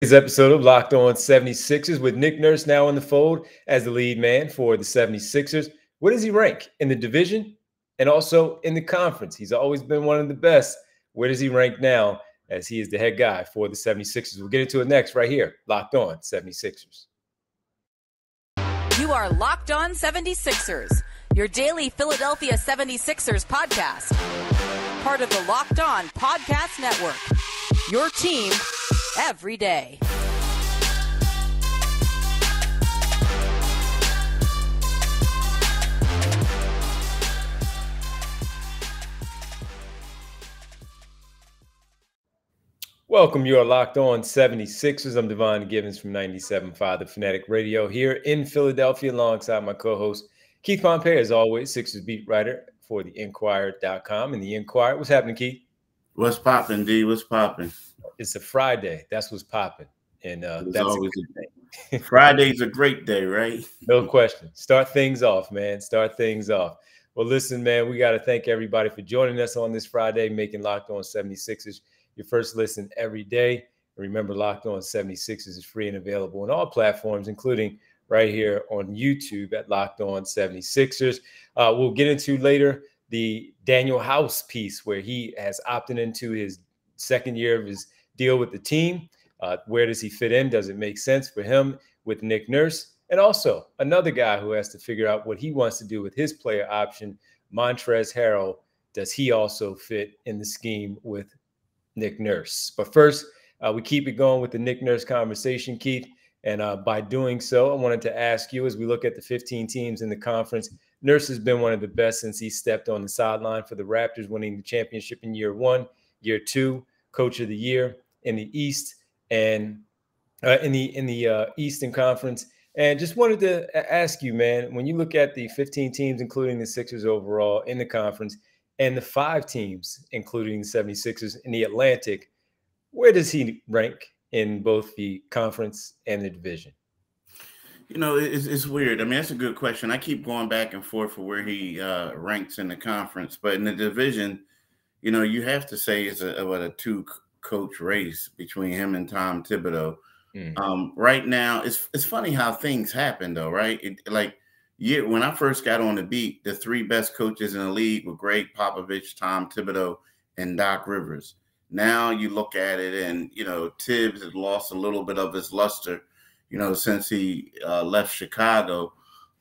This episode of Locked On 76ers with Nick Nurse now in the fold as the lead man for the 76ers. Where does he rank in the division and also in the conference? He's always been one of the best. Where does he rank now as he is the head guy for the 76ers? We'll get into it next right here, Locked On 76ers. You are Locked On 76ers, your daily Philadelphia 76ers podcast. Part of the Locked On Podcast Network, your team every day. Welcome. You are Locked On 76ers. I'm Devon Givens from 97.5 The Fanatic Radio here in Philadelphia alongside my co-host Keith Pompey, as always, Sixers beat writer for the Inquirer.com and the Inquirer. What's happening, Keith? What's popping, D? What's popping? It's a Friday. That's what's popping. And that's always a good day. Friday's a great day, right? No question. Start things off, man. Start things off. Well, listen, man, we got to thank everybody for joining us on this Friday, making Locked On 76ers your first listen every day. And remember, Locked On 76ers is free and available on all platforms, including right here on YouTube at Locked On 76ers. We'll get into later the Danuel House piece where he has opted into his second year of his deal with the team. Where does he fit in? Does it make sense for him with Nick Nurse? And also another guy who has to figure out what he wants to do with his player option, Montrezl Harrell. Does he also fit in the scheme with Nick Nurse? But first, we keep it going with the Nick Nurse conversation, Keith. And by doing so, I wanted to ask you, as we look at the 15 teams in the conference, Nurse has been one of the best since he stepped on the sideline for the Raptors, winning the championship in year one, year two, coach of the year in the East and in the Eastern Conference. And just wanted to ask you, man, when you look at the 15 teams, including the Sixers overall in the conference, and the 5 teams, including the 76ers in the Atlantic, where does he rank in both the conference and the division? You know, it's weird. I mean, that's a good question. I keep going back and forth for where he ranks in the conference. But in the division, you know, you have to say it's a two-coach race between him and Tom Thibodeau. Right now, it's funny how things happen, though, right? When I first got on the beat, the 3 best coaches in the league were Greg Popovich, Tom Thibodeau, and Doc Rivers. Now you look at it and, you know, Tibbs has lost a little bit of his luster, you know, since he left Chicago.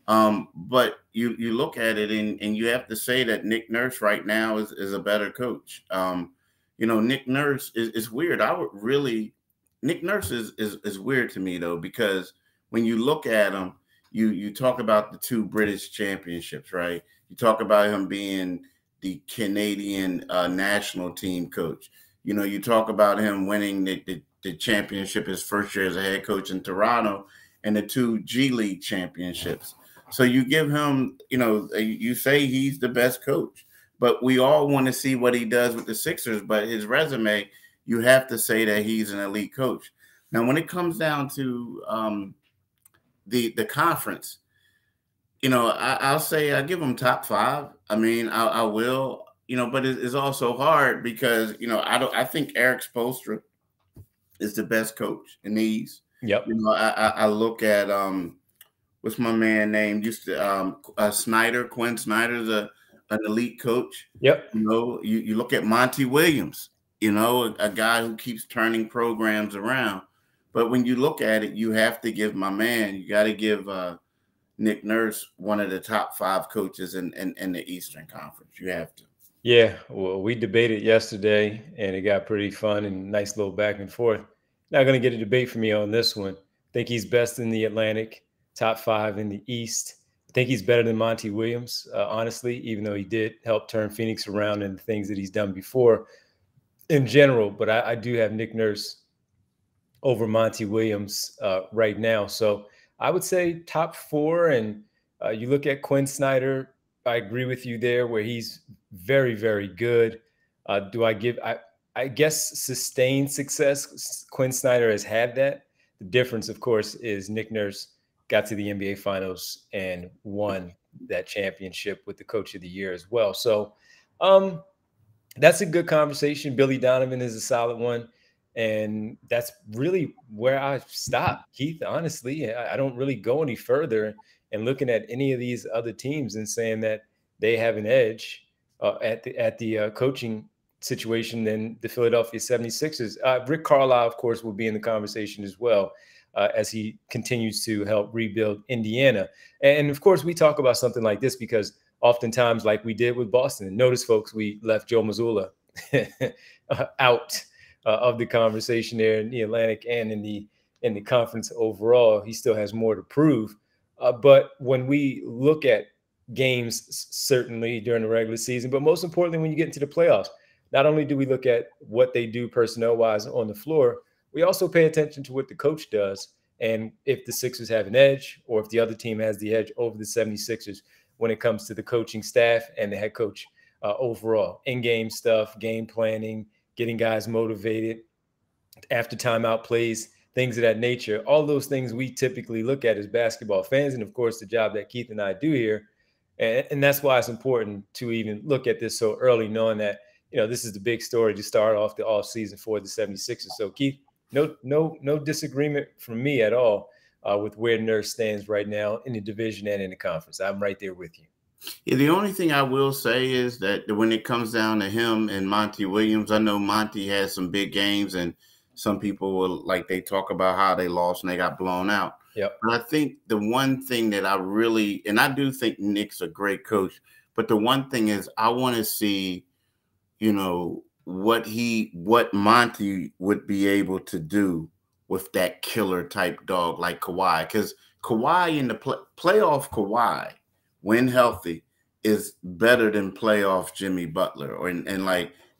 But you look at it and you have to say that Nick Nurse right now is a better coach. You know, Nick Nurse is weird. Nick Nurse is weird to me, though, because when you look at him, you talk about the 2 British championships, right? You talk about him being the Canadian national team coach. You know, you talk about him winning the championship his first year as a head coach in Toronto and the 2 G League championships. So you give him, you know, you say he's the best coach, but we all want to see what he does with the Sixers. But his resume, you have to say that he's an elite coach. Now, when it comes down to the conference, you know, I'll say I give him top 5. I mean, I will. You know, but it's also hard because, you know, I think Eric Spoelstra is the best coach in the East. Yep. You know, I look at what's my man name? Snyder. Quinn Snyder's an elite coach. Yep. You know, you look at Monty Williams, you know, a guy who keeps turning programs around. But when you look at it, you have to give you got to give Nick Nurse one of the top 5 coaches in the Eastern Conference. You have to. Yeah, well, we debated yesterday, and it got pretty fun and nice little back and forth. Not going to get a debate from me on this one. I think he's best in the Atlantic, top 5 in the East. I think he's better than Monty Williams, honestly, even though he did help turn Phoenix around and the things that he's done before in general. But I do have Nick Nurse over Monty Williams right now. So I would say top 4, and you look at Quinn Snyder. I agree with you there where he's very, very good. I guess sustained success. Quinn Snyder has had that. The difference, of course, is Nick Nurse got to the NBA Finals and won that championship with the Coach of the Year as well. So that's a good conversation. Billy Donovan is a solid one. And that's really where I stop, Keith. Honestly, I don't really go any further and looking at any of these other teams and saying that they have an edge at the coaching situation than the Philadelphia 76ers. Rick Carlisle, of course, will be in the conversation as well as he continues to help rebuild Indiana. And of course, we talk about something like this because oftentimes, like we did with Boston, notice, folks, we left Joe Mazzulla out of the conversation there in the Atlantic and in the conference overall. He still has more to prove. But when we look at games, certainly during the regular season, but most importantly, when you get into the playoffs, not only do we look at what they do personnel-wise on the floor, we also pay attention to what the coach does and if the Sixers have an edge or if the other team has the edge over the 76ers when it comes to the coaching staff and the head coach overall. In-game stuff, game planning, getting guys motivated, after timeout plays, things of that nature. All those things we typically look at as basketball fans, and of course the job that Keith and I do here. And that's why it's important to even look at this so early, knowing that, this is the big story to start off the off season for the 76ers. So Keith, no disagreement from me at all with where Nurse stands right now in the division and in the conference. I'm right there with you. Yeah, the only thing I will say is that when it comes down to him and Monty Williams, I know Monty has some big games and some people will they talk about how they lost and they got blown out. Yep. But I think the one thing that and I do think Nick's a great coach, but the one thing is I want to see, what Monty would be able to do with that killer type dog like Kawhi, because Kawhi in the playoff Kawhi, when healthy, is better than playoff Jimmy Butler. And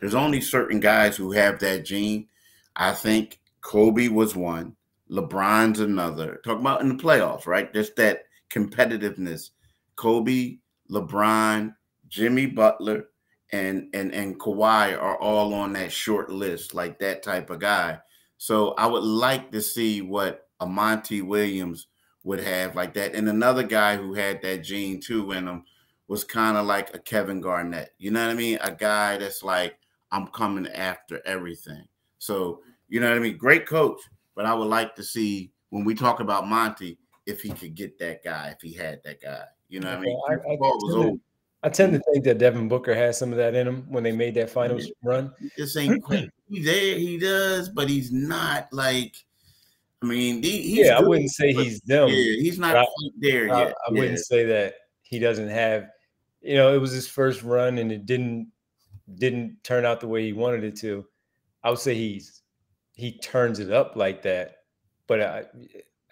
there's only certain guys who have that gene. I think Kobe was one. LeBron's another. Talking about in the playoffs, right? Just that competitiveness. Kobe, LeBron, Jimmy Butler, and Kawhi are all on that short list, like that type of guy. So I would like to see what a Monty Williams would have like that. And another guy who had that gene too in him was kind of like a Kevin Garnett. You know what I mean? A guy that's like, I'm coming after everything. So, you know what I mean? Great coach. But I would like to see, when we talk about Monty, if he could get that guy, if he had that guy. You know what I mean? I tend to think that Devin Booker has some of that in him when they made that finals run. This ain't quite. He's there, he does, but he's not like. I mean, he's I wouldn't say he's them. Yeah, he's not quite there yet. I wouldn't say that he doesn't have. It was his first run, and it didn't turn out the way he wanted it to. I would say he turns it up like that, but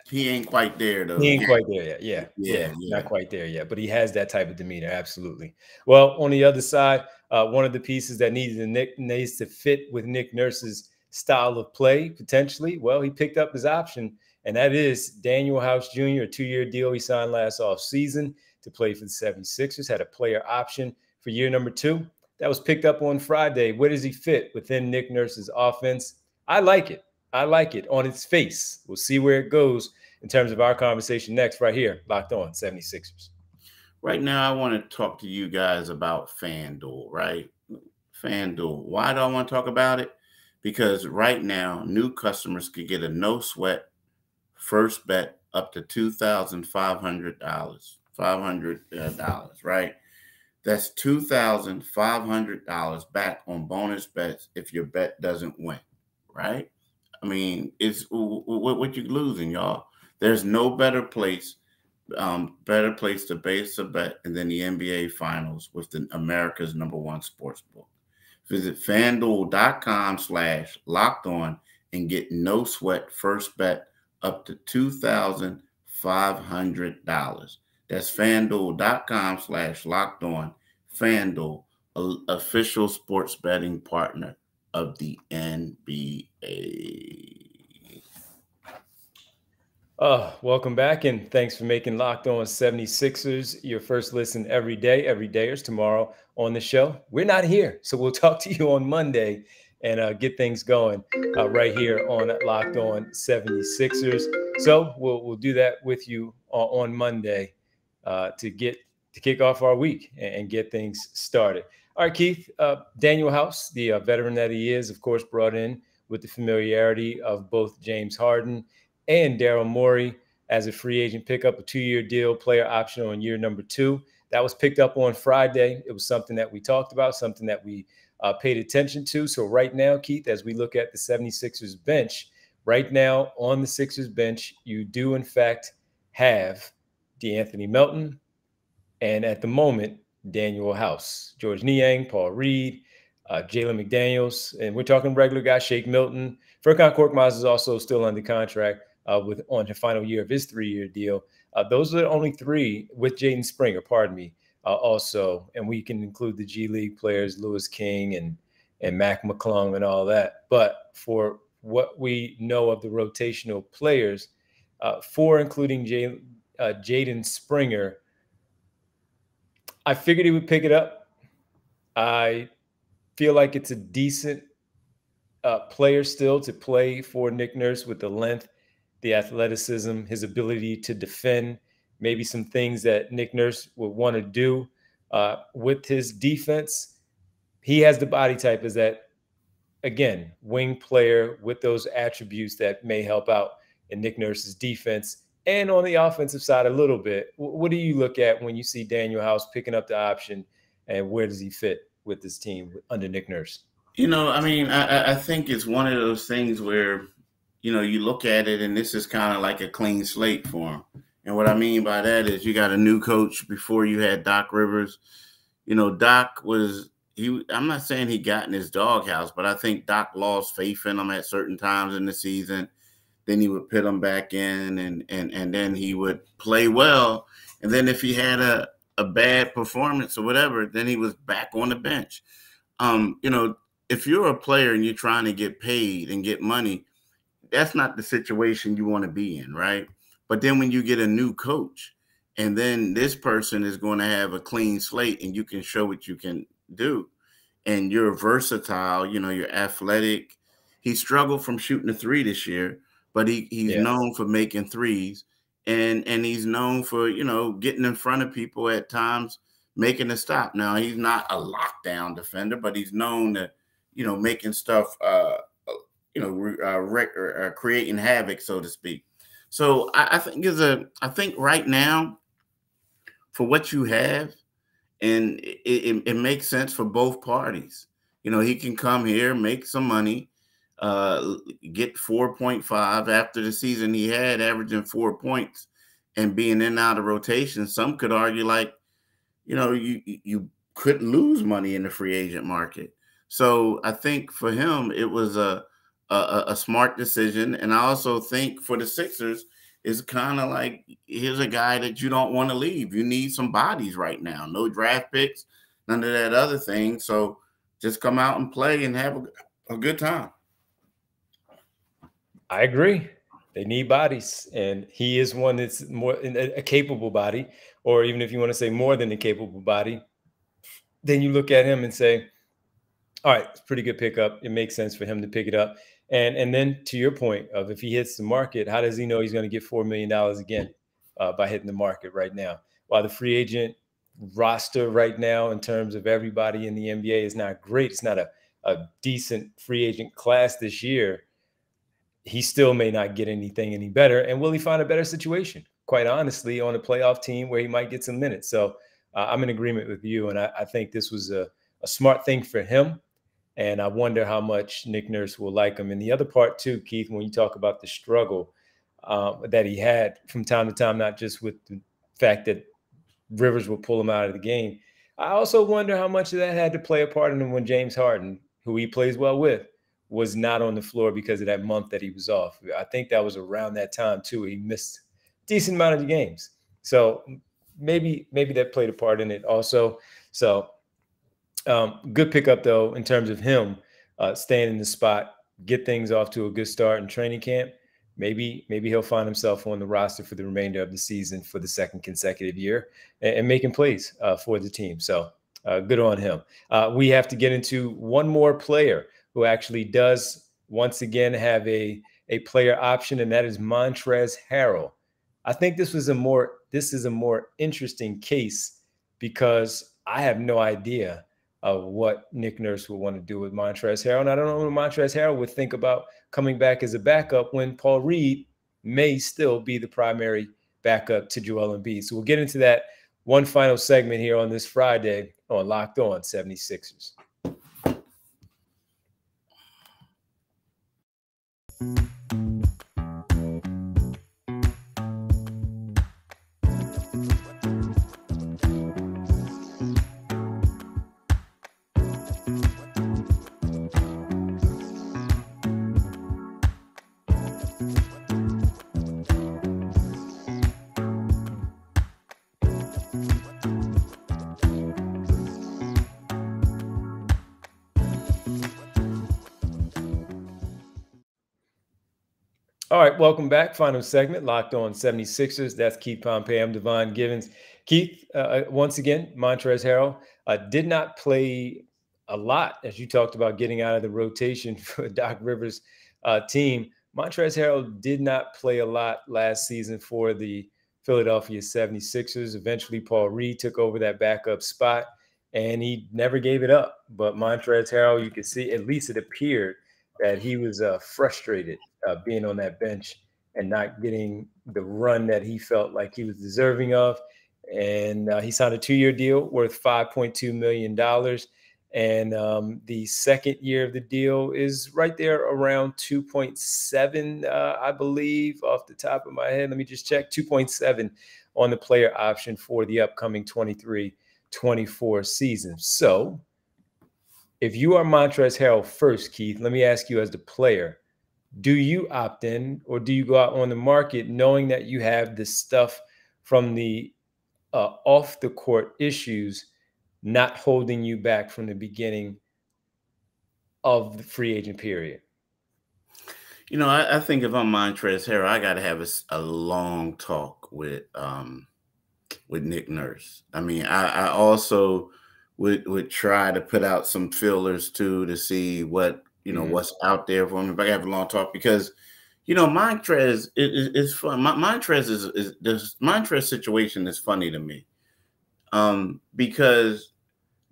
he ain't quite there though. He ain't quite there yet. Yeah, not quite there yet. But he has that type of demeanor, absolutely. Well, on the other side, one of the pieces that needs to fit with Nick Nurse's style of play, potentially, well, he picked up his option, and that is Danuel House Jr., a 2-year deal he signed last offseason to play for the 76ers, had a player option for year number 2. That was picked up on Friday. Where does he fit within Nick Nurse's offense? I like it. I like it on its face. We'll see where it goes in terms of our conversation next, right here, Locked On 76ers. Right now, I want to talk to you guys about FanDuel, right? FanDuel. Why do I want to talk about it? Because right now, new customers could get a no-sweat first bet up to $2,500. $500, right? That's $2,500 back on bonus bets if your bet doesn't win, right? I mean, it's what you're losing, y'all. There's no better place to base a bet than the NBA Finals with America's #1 sports book. Visit FanDuel.com/lockedon and get no sweat first bet up to $2,500. That's FanDuel.com/lockedon. FanDuel, official sports betting partner of the NBA. Welcome back, and thanks for making Locked On 76ers your first listen every day. Every dayers tomorrow on the show. We're not here, so we'll talk to you on Monday and get things going right here on Locked On 76ers. So we'll do that with you on Monday to kick off our week and get things started. All right, Keith, Danuel House, the veteran that he is, of course, brought in with the familiarity of both James Harden and Daryl Morey as a free agent pickup, a 2-year deal, player option on year number 2. That was picked up on Friday. It was something that we talked about, something that we paid attention to. So right now, Keith, as we look at the 76ers bench, right now on the Sixers bench, you do in fact have DeAnthony Melton, and at the moment, Danuel House, George Niang, Paul Reed, Jalen McDaniels, and we're talking regular guys, Shake Milton. Furkan Korkmaz is also still under contract on the final year of his 3-year deal. Those are the only 3 with Jaden Springer, also. And we can include the G League players, Lewis King and Mac McClung and all that. But for what we know of the rotational players, 4 including Jaden Springer, I figured he would pick it up. I feel like it's a decent player still to play for Nick Nurse with the length, the athleticism, his ability to defend, maybe some things that Nick Nurse would want to do with his defense. He has the body type as that, again, wing player with those attributes that may help out in Nick Nurse's defense. And on the offensive side a little bit, what do you look at when you see Danuel House picking up the option, and where does he fit with this team under Nick Nurse? I think it's one of those things where, you look at it and this is kind of like a clean slate for him. And what I mean by that is you got a new coach before you had Doc Rivers. Doc I'm not saying he got in his doghouse, but I think Doc lost faith in him at certain times in the season. Then he would put him back in and then he would play well. And then if he had a bad performance or whatever, then he was back on the bench. If you're a player and you're trying to get paid and get money, that's not the situation you want to be in, right? But then when you get a new coach and then this person is going to have a clean slate and you can show what you can do and you're versatile, you're athletic. He struggled from shooting a 3 this year, but he's known for making 3s and he's known for, getting in front of people at times, making a stop. Now, he's not a lockdown defender, but he's known to, making stuff, creating havoc, so to speak. So I think right now, for what you have, and it makes sense for both parties. He can come here, make some money, get 4.5 after the season he had, averaging 4 points and being in and out of rotation. Some could argue you couldn't lose money in the free agent market. So I think for him, it was a smart decision. And I also think for the Sixers, it's kind of like, here's a guy that you don't want to leave. You need some bodies right now. No draft picks, none of that other thing. So just come out and play and have a good time. I agree. They need bodies, and he is one that's more a capable body, or even if you want to say more than a capable body, then you look at him and say, all right, it's a pretty good pickup. It makes sense for him to pick it up. And then to your point of if he hits the market, how does he know he's going to get $4 million again by hitting the market right now? While the free agent roster right now in terms of everybody in the NBA is not great, it's not a decent free agent class this year, he still may not get anything any better. And will he find a better situation, quite honestly, on a playoff team where he might get some minutes? So I'm in agreement with you. And I think this was a smart thing for him. And I wonder how much Nick Nurse will like him. And the other part too, Keith, when you talk about the struggle that he had from time to time, not just with the fact that Rivers will pull him out of the game, I also wonder how much of that had to play a part in him when James Harden, who he plays well with, was not on the floor because of that month that he was off. I think that was around that time too. He missed a decent amount of the games. So maybe that played a part in it also. So good pickup though, in terms of him staying in the spot, get things off to a good start in training camp. Maybe he'll find himself on the roster for the remainder of the season for the second consecutive year and making plays for the team. So good on him. We have to get into one more player who actually does once again have a player option, and that is Montrezl Harrell. I think this is a more interesting case because I have no idea what Nick Nurse would want to do with Montrezl Harrell. And I don't know what Montrezl Harrell would think about coming back as a backup when Paul Reed may still be the primary backup to Joel Embiid. So we'll get into that one final segment here on this Friday on Locked On 76ers. All right, welcome back. Final segment, Locked On 76ers. That's Keith Pompey. I'm Devon Givens. Keith, once again, Montrezl Harrell did not play a lot, as you talked about getting out of the rotation for Doc Rivers' team. Montrezl Harrell did not play a lot last season for the Philadelphia 76ers. Eventually, Paul Reed took over that backup spot, and he never gave it up. But Montrezl Harrell, you could see, at least it appeared that he was frustrated being on that bench and not getting the run that he felt like he was deserving of. And he signed a 2-year deal worth $5.2 million. And the second year of the deal is right there around 2.7, I believe, off the top of my head. Let me just check. 2.7 on the player option for the upcoming 23-24 season. So if you are Montrezl Harrell first, Keith, let me ask you as the player, do you opt in or do you go out on the market knowing that you have this stuff from the off the court issues not holding you back from the beginning of the free agent period? You know, I think if I'm Montrezl Harrell, I got to have a long talk with Nick Nurse. I mean, I also would try to put out some feelers too to see what, you know, what's out there for him. If I have a long talk, because, you know, Montrezl is fun. Montrezl situation is funny to me, because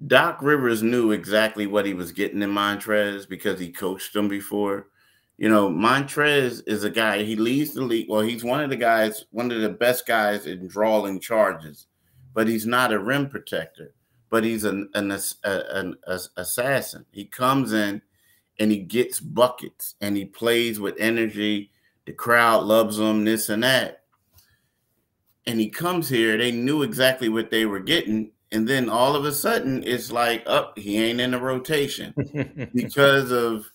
Doc Rivers knew exactly what he was getting in Montrezl because he coached him before. You know, Montrezl is a guy, he leads the league. Well, he's one of the best guys in drawing charges, but he's not a rim protector, but he's an assassin. He comes in and he gets buckets and he plays with energy. The crowd loves him, this and that. And he comes here, they knew exactly what they were getting. And then all of a sudden it's like, he ain't in the rotation because of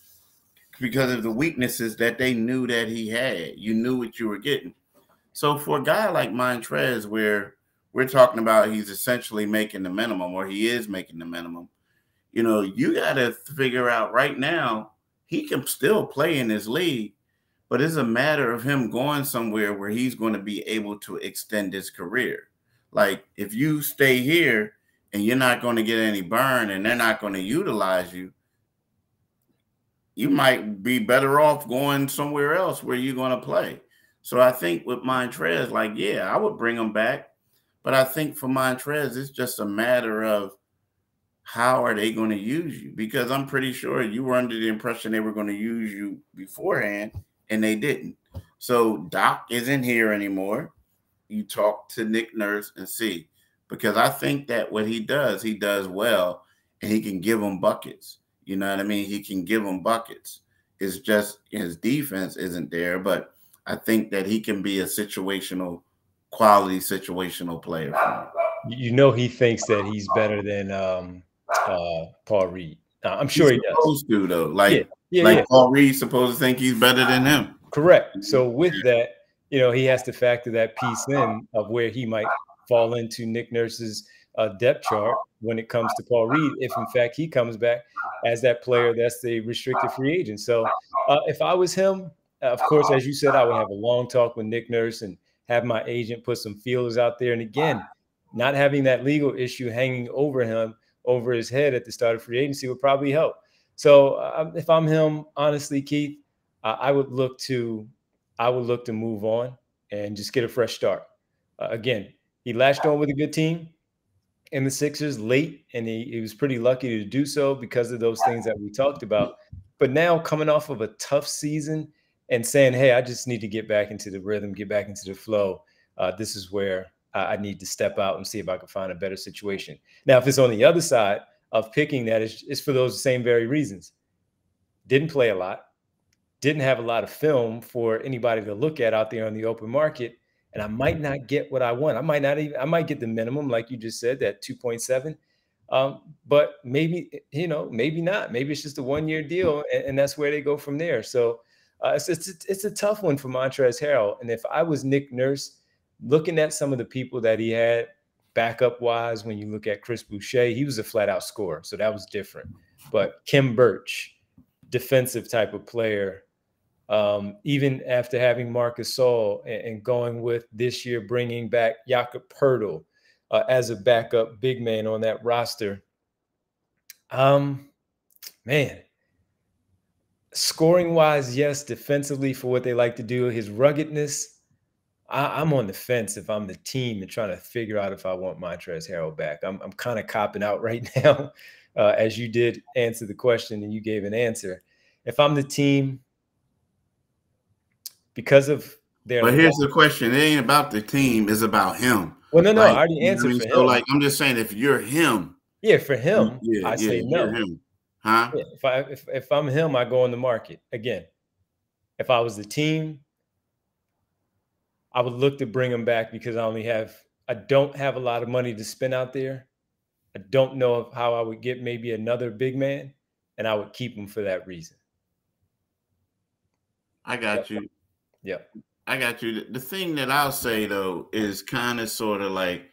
the weaknesses that they knew that he had. You knew what you were getting. So for a guy like Montrezl, where we're talking about he's essentially making the minimum, or he is making the minimum, you know, you got to figure out right now, he can still play in this league, but it's a matter of him going somewhere where he's going to be able to extend his career. Like, if you stay here and you're not going to get any burn and they're not going to utilize you, you might be better off going somewhere else where you're going to play. So I think with Montrezl, like, yeah, I would bring him back. But I think for Montrezl, it's just a matter of how are they going to use you? Because I'm pretty sure you were under the impression they were going to use you beforehand, and they didn't. So Doc isn't here anymore. You talk to Nick Nurse and see. Because I think that what he does well, and he can give them buckets. You know what I mean? He can give them buckets. It's just his defense isn't there, but I think that he can be a quality situational player for me. You know, he thinks that he's better than Paul Reed. I'm sure he does. Supposed to, though. Like Paul Reed's supposed to think he's better than him. Correct. So with that, you know, he has to factor that piece in of where he might fall into Nick Nurse's depth chart when it comes to Paul Reed, if in fact he comes back as that player that's the restricted free agent. So if I was him, of course, as you said, I would have a long talk with Nick Nurse and have my agent put some feelers out there. And again, not having that legal issue hanging over his head at the start of free agency would probably help. So if I'm him, honestly, Keith, I would look to move on and just get a fresh start. Again, he latched on with a good team. in the Sixers late, and he was pretty lucky to do so because of those things that we talked about. But now coming off of a tough season and saying, hey, I just need to get back into the rhythm, get back into the flow. This is where I need to step out and see if I can find a better situation. Now, if it's on the other side of picking that, it's for those same very reasons. Didn't play a lot, didn't have a lot of film for anybody to look at out there on the open market. And I might not get what I want. I might get the minimum, like you just said, that 2.7. But maybe, maybe not. Maybe it's just a 1-year deal, and that's where they go from there. So it's a tough one for Montrezl Harrell. And if I was Nick Nurse, looking at some of the people that he had backup wise, when you look at Chris Boucher, he was a flat out scorer. So that was different. But Kim Birch, defensive type of player, even after having Marcus Gasol and going with this year, bringing back Jakob Poeltl as a backup big man on that roster. Man, scoring wise, yes. Defensively, for what they like to do, his ruggedness, I'm on the fence if I'm the team and trying to figure out if I want Montrezl Harrell back. I'm kind of copping out right now, as you did answer the question and you gave an answer. If I'm the team, because of their. But here's the question: it ain't about the team; it's about him. Well, no, I already answered for him. So, like, I'm just saying, if you're him, for him, I say no. You're him. Huh? Yeah, if I'm him, I go on the market again. If I was the team, I would look to bring him back because I don't have a lot of money to spend out there. I don't know how I would get maybe another big man, and I would keep him for that reason. I got you. Yeah. I got you. The thing that I'll say, though, is kind of sort of like,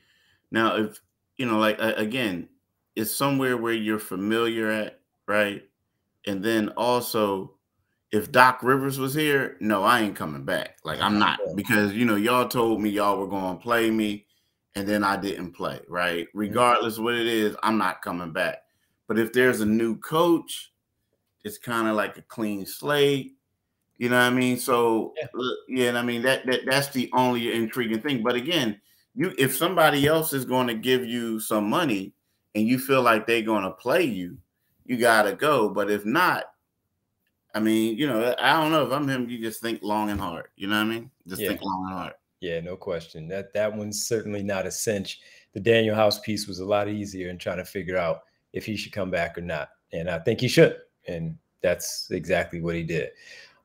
now, if, again, it's somewhere where you're familiar at, right? And then also, if Doc Rivers was here, no, I ain't coming back. Like, I'm not, because, y'all told me y'all were going to play me, and then I didn't play, right? Regardless of what it is, I'm not coming back. But if there's a new coach, it's kind of like a clean slate. You know what I mean? So, I mean, that's the only intriguing thing. But again, if somebody else is going to give you some money and you feel like they're going to play you, you got to go. But if not, I mean, I don't know. If I'm him, you just think long and hard. You know what I mean? Think long and hard. Yeah, no question. That one's certainly not a cinch. The Danuel House piece was a lot easier in trying to figure out if he should come back or not. And I think he should. And that's exactly what he did.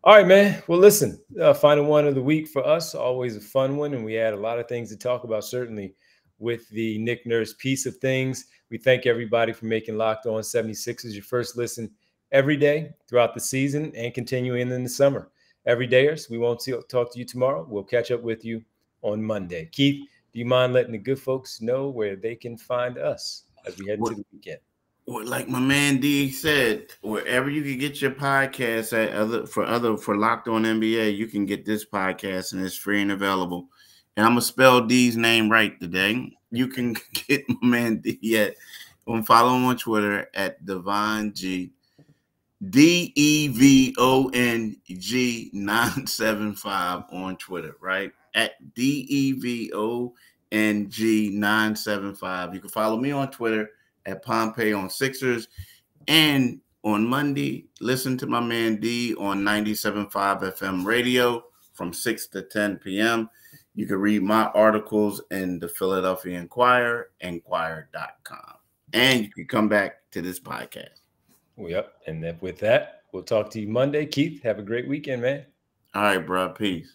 All right, man. Well, listen, final one of the week for us, always a fun one. And we had a lot of things to talk about, certainly with the Nick Nurse piece of things. We thank everybody for making Locked On 76ers your first listen every day throughout the season and continuing in the summer. Everydayers, we won't talk to you tomorrow. We'll catch up with you on Monday. Keith, do you mind letting the good folks know where they can find us as we head into the weekend? Well, like my man D said, wherever you can get your podcast for Locked On NBA, you can get this podcast, and it's free and available. And I'm gonna spell D's name right today. You can get my man D follow him on Twitter at Devon G, DEVONG 975 on Twitter, right? At DEVONG 975. You can follow me on Twitter at Pompey on Sixers. And on Monday, listen to my man D on 97.5 FM radio from 6 to 10 p.m. You can read my articles in the Philadelphia Inquirer, Inquirer.com. And you can come back to this podcast. Yep. And then with that, we'll talk to you Monday. Keith, have a great weekend, man. All right, bro. Peace.